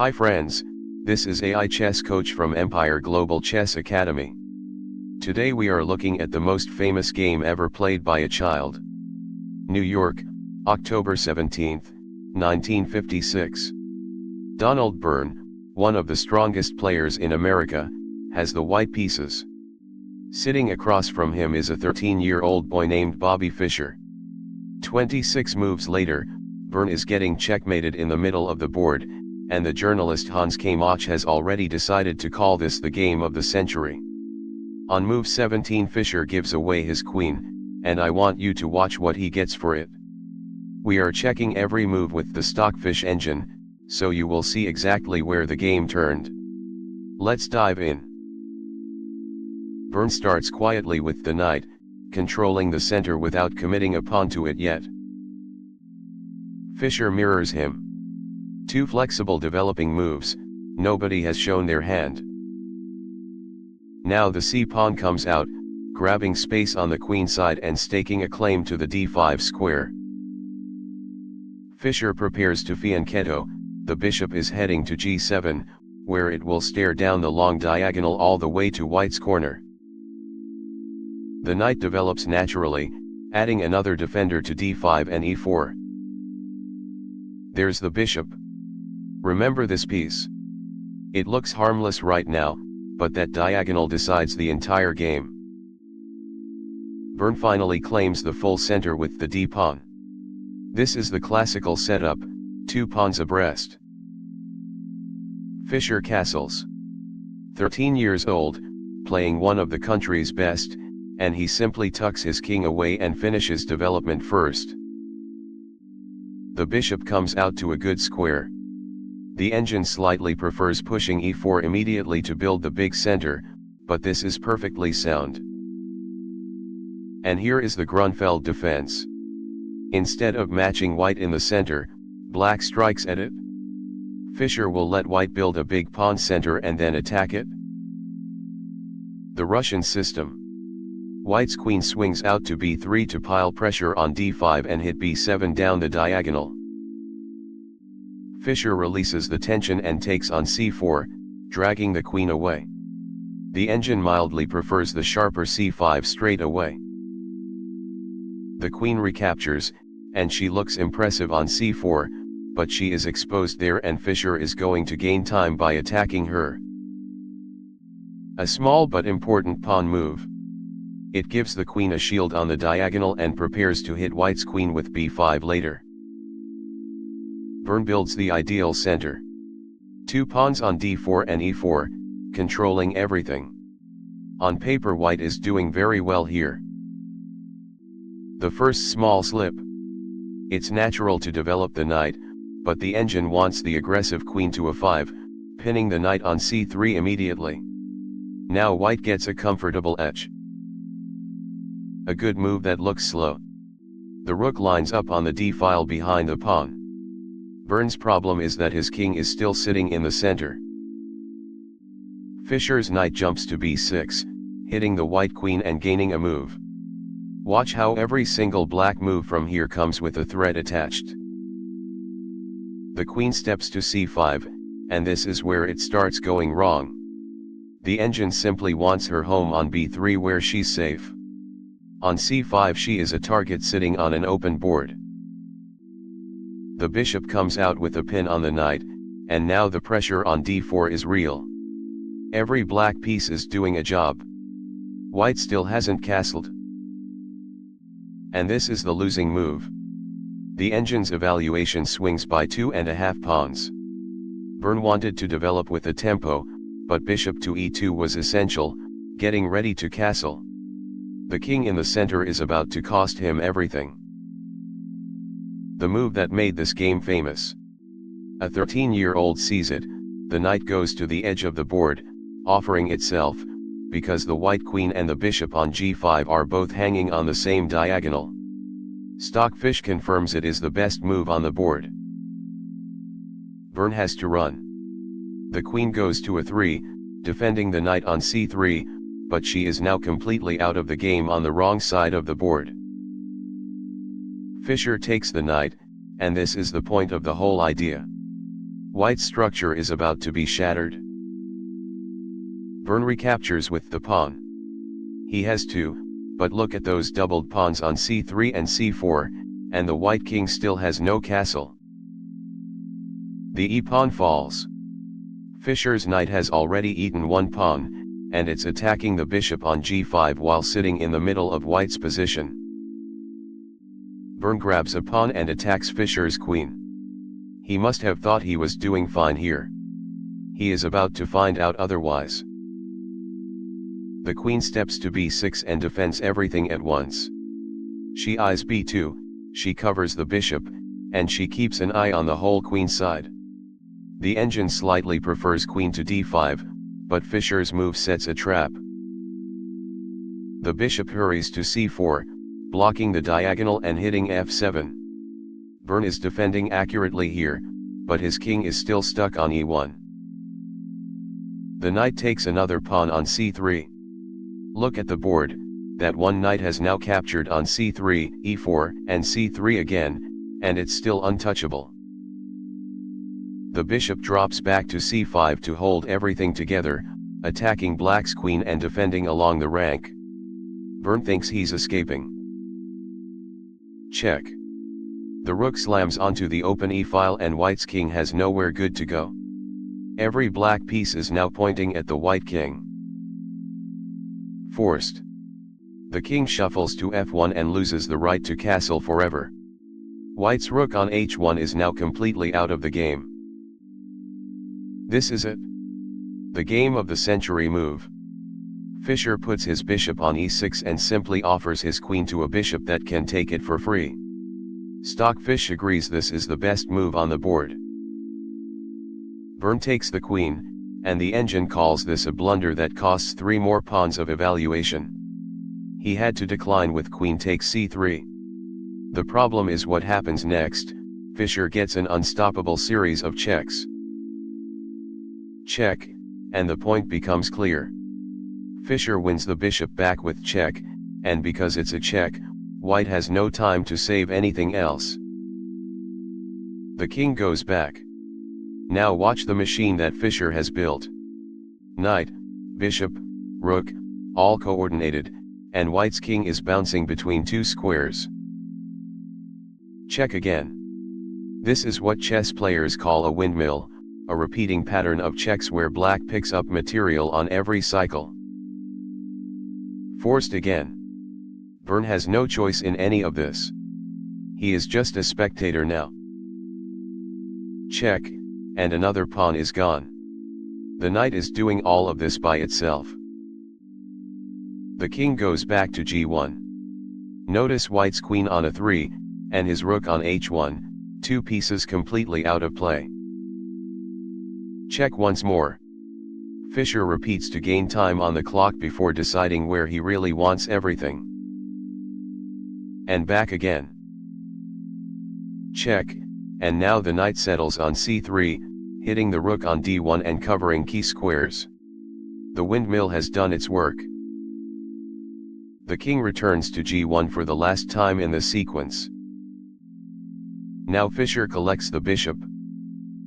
Hi friends, this is AI Chess Coach from Empire Global Chess Academy. Today we are looking at the most famous game ever played by a child. New York, October 17, 1956. Donald Byrne, one of the strongest players in America, has the white pieces. Sitting across from him is a 13-year-old boy named Bobby Fischer. 26 moves later, Byrne is getting checkmated in the middle of the board, and the journalist Hans Kamach has already decided to call this the game of the century. On move 17 Fischer gives away his queen, and I want you to watch what he gets for it. We are checking every move with the Stockfish engine, so you will see exactly where the game turned. Let's dive in. Byrne starts quietly with the knight, controlling the center without committing a pawn to it yet. Fischer mirrors him. Two flexible developing moves, nobody has shown their hand. Now the c-pawn comes out, grabbing space on the queen side and staking a claim to the d5 square. Fischer prepares to fianchetto, the bishop is heading to g7, where it will stare down the long diagonal all the way to white's corner. The knight develops naturally, adding another defender to d5 and e4. There's the bishop. Remember this piece. It looks harmless right now, but that diagonal decides the entire game. Byrne finally claims the full center with the d-pawn. This is the classical setup, two pawns abreast. Fischer castles. 13 years old, playing one of the country's best, and he simply tucks his king away and finishes development first. The bishop comes out to a good square. The engine slightly prefers pushing e4 immediately to build the big center, but this is perfectly sound. And here is the Grunfeld defense. Instead of matching white in the center, black strikes at it. Fischer will let white build a big pawn center and then attack it. The Russian system. White's queen swings out to b3 to pile pressure on d5 and hit b7 down the diagonal. Fischer releases the tension and takes on c4, dragging the queen away. The engine mildly prefers the sharper c5 straight away. The queen recaptures, and she looks impressive on c4, but she is exposed there and Fischer is going to gain time by attacking her. A small but important pawn move. It gives the queen a shield on the diagonal and prepares to hit white's queen with b5 later. Byrne builds the ideal center. Two pawns on d4 and e4, controlling everything. On paper white is doing very well here. The first small slip. It's natural to develop the knight, but the engine wants the aggressive queen to a5, pinning the knight on c3 immediately. Now white gets a comfortable edge. A good move that looks slow. The rook lines up on the d-file behind the pawn. Byrne's problem is that his king is still sitting in the center. Fischer's knight jumps to b6, hitting the white queen and gaining a move. Watch how every single black move from here comes with a threat attached. The queen steps to c5, and this is where it starts going wrong. The engine simply wants her home on b3 where she's safe. On c5 she is a target sitting on an open board. The bishop comes out with a pin on the knight, and now the pressure on d4 is real. Every black piece is doing a job. White still hasn't castled. And this is the losing move. The engine's evaluation swings by 2.5 pawns. Byrne wanted to develop with a tempo, but bishop to e2 was essential, getting ready to castle. The king in the center is about to cost him everything. The move that made this game famous. A 13-year-old sees it, the knight goes to the edge of the board, offering itself, because the white queen and the bishop on g5 are both hanging on the same diagonal. Stockfish confirms it is the best move on the board. Byrne has to run. The queen goes to a3, defending the knight on c3, but she is now completely out of the game on the wrong side of the board. Fischer takes the knight, and this is the point of the whole idea. White's structure is about to be shattered. Byrne recaptures with the pawn. He has two, but look at those doubled pawns on c3 and c4, and the white king still has no castle. The e-pawn falls. Fischer's knight has already eaten one pawn, and it's attacking the bishop on g5 while sitting in the middle of white's position. Byrne grabs a pawn and attacks Fischer's queen. He must have thought he was doing fine here. He is about to find out otherwise. The queen steps to b6 and defends everything at once. She eyes b2, she covers the bishop, and she keeps an eye on the whole queen side. The engine slightly prefers queen to d5, but Fischer's move sets a trap. The bishop hurries to c4, blocking the diagonal and hitting f7. Byrne is defending accurately here, but his king is still stuck on e1. The knight takes another pawn on c3. Look at the board, that one knight has now captured on c3, e4, and c3 again, and it's still untouchable. The bishop drops back to c5 to hold everything together, attacking black's queen and defending along the rank. Byrne thinks he's escaping. Check. The rook slams onto the open e-file and white's king has nowhere good to go. Every black piece is now pointing at the white king. Forced. The king shuffles to f1 and loses the right to castle forever. White's rook on h1 is now completely out of the game. This is it. The game of the century move. Fischer puts his bishop on e6 and simply offers his queen to a bishop that can take it for free. Stockfish agrees this is the best move on the board. Byrne takes the queen, and the engine calls this a blunder that costs 3 more pawns of evaluation. He had to decline with queen takes c3. The problem is what happens next. Fischer gets an unstoppable series of checks. Check, and the point becomes clear. Fischer wins the bishop back with check, and because it's a check, white has no time to save anything else. The king goes back. Now watch the machine that Fischer has built. Knight, bishop, rook, all coordinated, and white's king is bouncing between 2 squares. Check again. This is what chess players call a windmill, a repeating pattern of checks where black picks up material on every cycle. Forced again. Byrne has no choice in any of this. He is just a spectator now. Check, and another pawn is gone. The knight is doing all of this by itself. The king goes back to g1. Notice white's queen on a3, and his rook on h1, 2 pieces completely out of play. Check once more. Fischer repeats to gain time on the clock before deciding where he really wants everything. And back again. Check, and now the knight settles on c3, hitting the rook on d1 and covering key squares. The windmill has done its work. The king returns to g1 for the last time in the sequence. Now Fischer collects the bishop.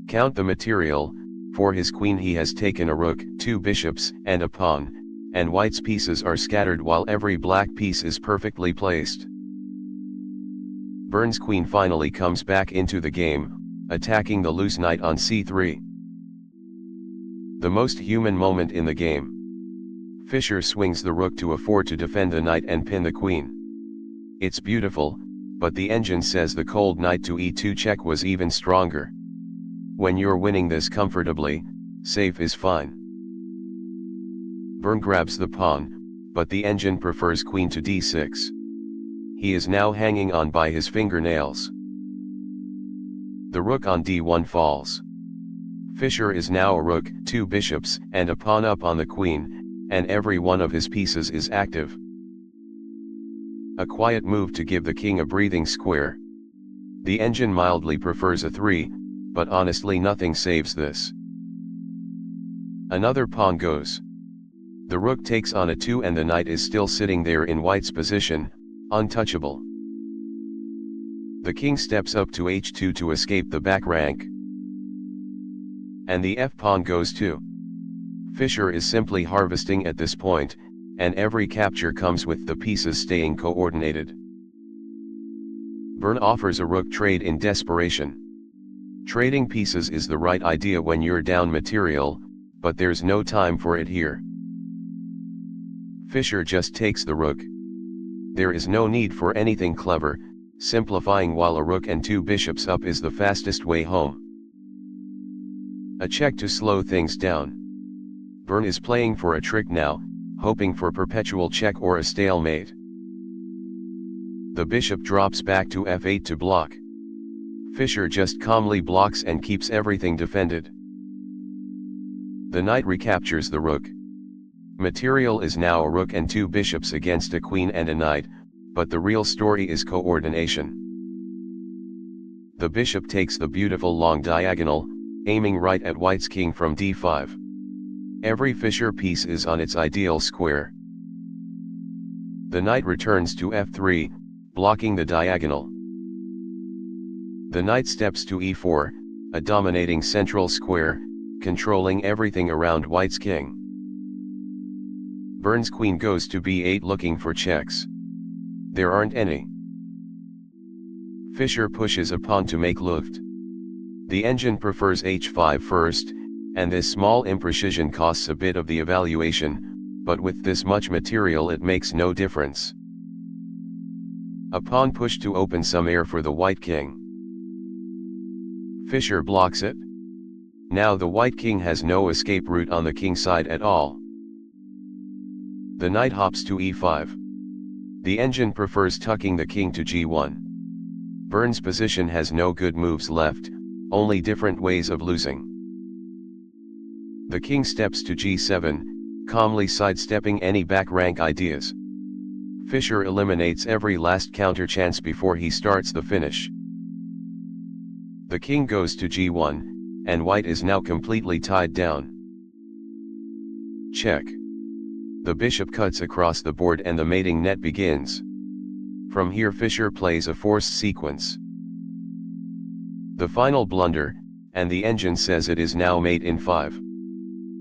Count the material. For his queen he has taken a rook, 2 bishops, and a pawn, and white's pieces are scattered while every black piece is perfectly placed. Byrne's queen finally comes back into the game, attacking the loose knight on c3. The most human moment in the game. Fischer swings the rook to a4 to defend the knight and pin the queen. It's beautiful, but the engine says the cold knight to e2 check was even stronger. When you're winning this comfortably, safe is fine. Byrne grabs the pawn, but the engine prefers queen to d6. He is now hanging on by his fingernails. The rook on d1 falls. Fischer is now a rook, 2 bishops, and a pawn up on the queen, and every one of his pieces is active. A quiet move to give the king a breathing square. The engine mildly prefers a 3, but honestly nothing saves this. Another pawn goes. The rook takes on a 2 and the knight is still sitting there in white's position, untouchable. The king steps up to h2 to escape the back rank. and the f-pawn goes too. Fischer is simply harvesting at this point, and every capture comes with the pieces staying coordinated. Byrne offers a rook trade in desperation. Trading pieces is the right idea when you're down material, but there's no time for it here. Fischer just takes the rook. There is no need for anything clever, simplifying while a rook and 2 bishops up is the fastest way home. A check to slow things down. Byrne is playing for a trick now, hoping for perpetual check or a stalemate. The bishop drops back to f8 to block. Fischer just calmly blocks and keeps everything defended. The knight recaptures the rook. Material is now a rook and 2 bishops against a queen and a knight, but the real story is coordination. The bishop takes the beautiful long diagonal, aiming right at white's king from d5. Every Fischer piece is on its ideal square. The knight returns to f3, blocking the diagonal. The knight steps to e4, a dominating central square, controlling everything around white's king. Byrne's queen goes to b8 looking for checks. There aren't any. Fischer pushes a pawn to make Luft. The engine prefers h5 first, and this small imprecision costs a bit of the evaluation, but with this much material it makes no difference. A pawn push to open some air for the white king. Fischer blocks it. Now the white king has no escape route on the king side at all. The knight hops to e5. The engine prefers tucking the king to g1. Byrne's position has no good moves left, only different ways of losing. The king steps to g7, calmly sidestepping any back rank ideas. Fischer eliminates every last counter chance before he starts the finish. The king goes to g1, and white is now completely tied down. Check. The bishop cuts across the board and the mating net begins. From here Fischer plays a forced sequence. The final blunder, and the engine says it is now mate in 5.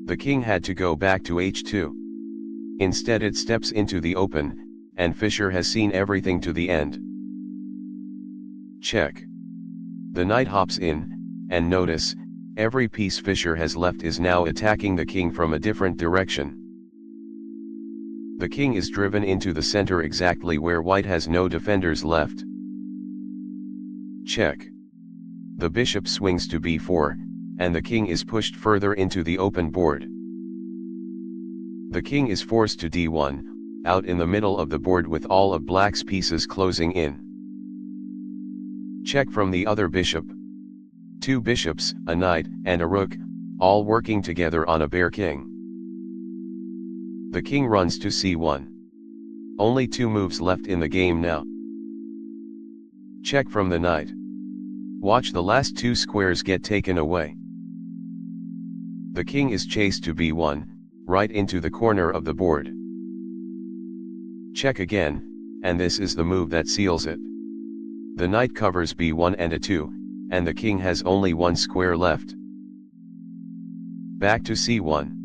The king had to go back to h2. Instead it steps into the open, and Fischer has seen everything to the end. Check. The knight hops in, and notice, every piece Fischer has left is now attacking the king from a different direction. The king is driven into the center exactly where white has no defenders left. Check. The bishop swings to b4, and the king is pushed further into the open board. The king is forced to d1, out in the middle of the board with all of black's pieces closing in. Check from the other bishop. 2 bishops, a knight, and a rook, all working together on a bare king. The king runs to c1. Only 2 moves left in the game now. Check from the knight. Watch the last 2 squares get taken away. The king is chased to b1, right into the corner of the board. Check again, and this is the move that seals it. The knight covers b1 and a2, and the king has only 1 square left. Back to c1.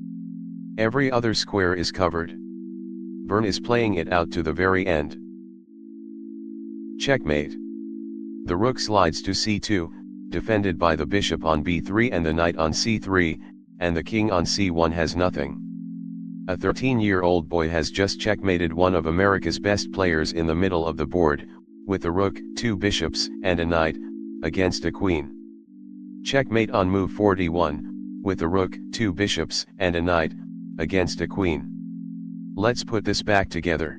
Every other square is covered. Byrne is playing it out to the very end. Checkmate. The rook slides to c2, defended by the bishop on b3 and the knight on c3, and the king on c1 has nothing. A 13-year-old boy has just checkmated one of America's best players in the middle of the board, with a rook, 2 bishops, and a knight, against a queen. Checkmate on move 41, with a rook, 2 bishops, and a knight, against a queen. Let's put this back together.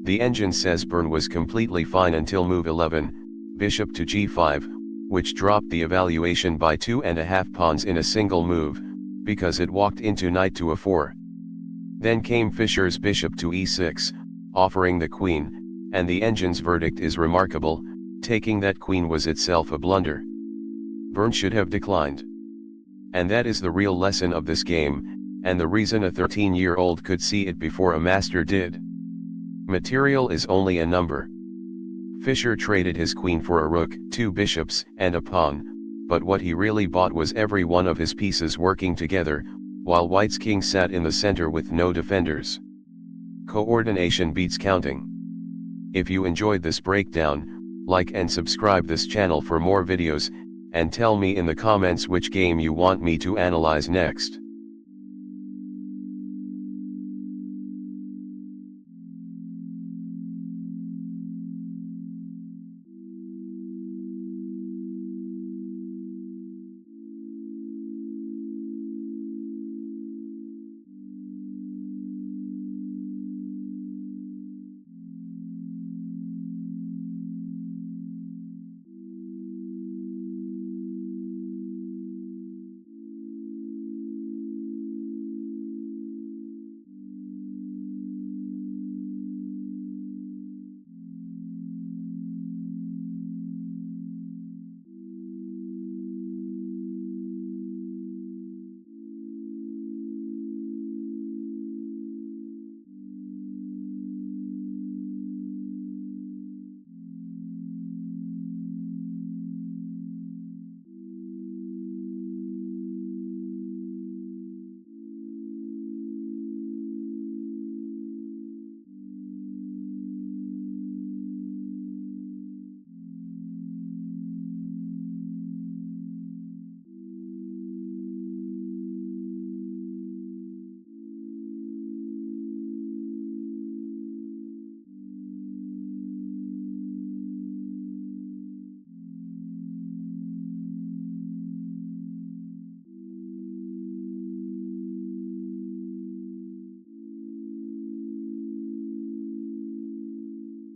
The engine says Byrne was completely fine until move 11, bishop to g5, which dropped the evaluation by 2.5 pawns in a single move, because it walked into knight to a4. Then came Fischer's bishop to e6, offering the queen, and the engine's verdict is remarkable, taking that queen was itself a blunder. Byrne should have declined. And that is the real lesson of this game, and the reason a 13-year-old could see it before a master did. Material is only a number. Fischer traded his queen for a rook, 2 bishops, and a pawn, but what he really bought was every one of his pieces working together, while white's king sat in the center with no defenders. Coordination beats counting. If you enjoyed this breakdown, like and subscribe this channel for more videos, and tell me in the comments which game you want me to analyze next.